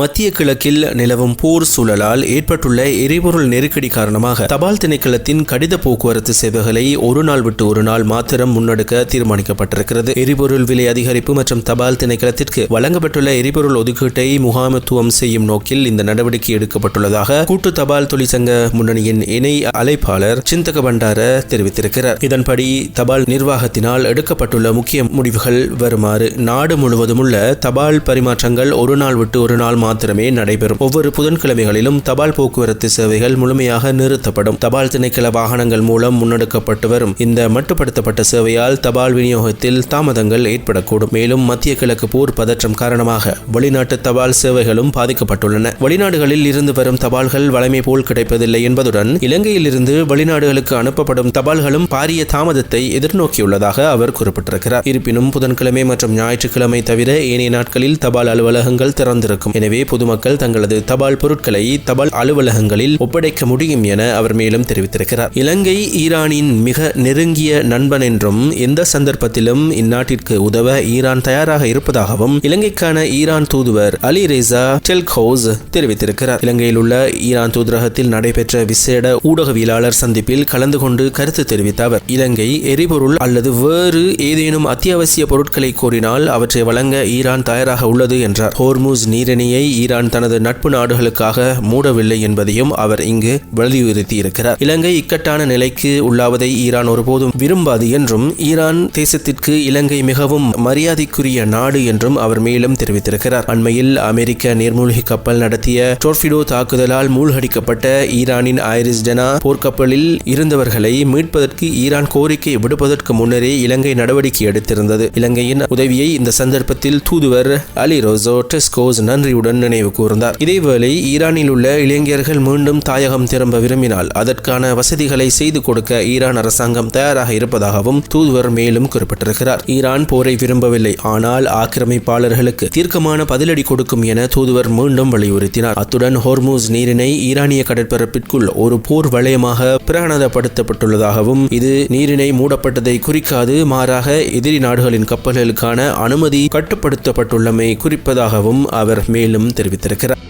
மத்திய கிழக்கில் நிலவும் போர் சூழலால் ஏற்பட்டுள்ள எரிபொருள் நெருக்கடி காரணமாக தபால் திணைக்களத்தின் கடித போக்குவரத்து சேவைகளை ஒரு நாள் விட்டு ஒரு நாள் மாத்திரம் முன்னெடுக்க தீர்மானிக்கப்பட்டிருக்கிறது. எரிபொருள் விலை அதிகரிப்பு மற்றும் தபால் திணைக்களத்திற்கு வழங்கப்பட்டுள்ள எரிபொருள் ஒதுக்கீட்டை முகாமைத்துவம் செய்யும் நோக்கில் இந்த நடவடிக்கை எடுக்கப்பட்டுள்ளதாக கூட்டு தபால் தொழிற்சங்க முன்னணியின் இணை அழைப்பாளர் சிந்தக பண்டார தெரிவித்திருக்கிறார். இதன்படி தபால் நிர்வாகத்தினால் எடுக்கப்பட்டுள்ள முக்கிய முடிவுகள் வருமாறு: நாடு முழுவதும் உள்ள தபால் பரிமாற்றங்கள் ஒரு நாள் விட்டு ஒரு நாள் மாத்திரமே நடைபெறும். ஒவ்வொரு புதன்கிழமைகளிலும் தபால் போக்குவரத்து சேவைகள் முழுமையாக நிறுத்தப்படும். தபால் திணைக்கள வாகனங்கள் மூலம் முன்னெடுக்கப்பட்டு வரும் இந்த மட்டுப்படுத்தப்பட்ட சேவையால் தபால் விநியோகத்தில் தாமதங்கள் ஏற்படக்கூடும். மேலும் மத்திய கிழக்கு போர் பதற்றம் காரணமாக வெளிநாட்டு தபால் சேவைகளும் பாதிக்கப்பட்டுள்ளன. வெளிநாடுகளில் இருந்து வரும் தபால்கள் வழமை போல் கிடைப்பதில்லை என்பதுடன் இலங்கையில் இருந்து வெளிநாடுகளுக்கு அனுப்பப்படும் தபால்களும் பாரிய தாமதத்தை எதிர்நோக்கியுள்ளதாக அவர் குறிப்பிட்டிருக்கிறார். இருப்பினும் புதன்கிழமை மற்றும் ஞாயிற்றுக்கிழமை தவிர ஏனைய நாட்களில் தபால் அலுவலகங்கள் திறந்திருக்கும். எனவே பொதுமக்கள் தங்களது தபால் பொருட்களை தபால் அலுவலகங்களில் ஒப்படைக்க முடியும் என அவர் மேலும் தெரிவித்திருக்கிறார். இலங்கை ஈரானின் மிக நெருங்கிய நண்பன் என்றும் எந்த சந்தர்ப்பத்திலும் இந்நாட்டிற்கு உதவ ஈரான் தயாராக இருப்பதாகவும் இலங்கைக்கான ஈரான் தூதுவர் அலி ரெசா டெல்கோஸ் தெரிவித்திருக்கிறார். இலங்கையில் உள்ள ஈரான் தூதரகத்தில் நடைபெற்ற விசேட ஊடகவியலாளர் சந்திப்பில் கலந்து கொண்டு கருத்து தெரிவித்த அவர், இலங்கை எரிபொருள் அல்லது வேறு ஏதேனும் அத்தியாவசிய பொருட்களை கோரினால் அவற்றை வழங்க ஈரான் தயாராக உள்ளது என்றார். ஹோர்முஸ் நீரிணையை ஈரான் தனது நட்பு நாடுகளுக்காக மூடவில்லை என்பதையும் அவர் இங்கு வலியுறுத்தி இருக்கிறார். இலங்கை இக்கட்டான நிலைக்கு உள்ளாவதை ஈரான் ஒருபோதும் விரும்பாது என்றும் ஈரான் தேசத்திற்கு இலங்கை மிகவும் மரியாதைக்குரிய நாடு என்றும் அவர் மேலும் தெரிவித்திருக்கிறார். அண்மையில் அமெரிக்க நீர்மூழ்கி கப்பல் நடத்திய டோர்பிடோ தாக்குதலால் மூழ்கடிக்கப்பட்ட ஈரானின் ஐரிஸ் டெனா போர்க்கப்பலில் இருந்தவர்களை மீட்பதற்கு ஈரான் கோரிக்கை விடுப்பதற்கு முன்னரே இலங்கை நடவடிக்கை எடுத்திருந்தது. இலங்கையின் உதவியை இந்த சந்தர்ப்பத்தில் தூதுவர் அலி ரோசோ டெஸ்கோஸ் நன்றியுடன் நினைவு கூர்ந்தார். இதேவேளை ஈரானில் உள்ள இளைஞர்கள் மீண்டும் தாயகம் திரும்ப விரும்பினால் அதற்கான வசதிகளை செய்து கொடுக்க ஈரான் அரசாங்கம் தயாராக இருப்பதாகவும் தூதுவர் மேலும் குறிப்பிட்டிருக்கிறார். ஈரான் போரை விரும்பவில்லை, ஆனால் ஆக்கிரமிப்பாளர்களுக்கு தீர்க்கமான பதிலடி கொடுக்கும் என தூதுவர் மீண்டும் வலியுறுத்தினார். அத்துடன் ஹோர்முஸ் நீரிணை ஈரானிய கடற்பரப்பிற்குள் ஒரு போர் வலயமாக பிரகடனப்படுத்தப்பட்டுள்ளதாகவும் இது நீரிணை மூடப்பட்டதை குறிக்காது, மாறாக எதிரி நாடுகளின் கப்பல்களுக்கான அனுமதி கட்டுப்படுத்தப்பட்டுள்ளமை குறிப்பதாகவும் அவர் மேலும் தெரிவித்திருக்கிறார்.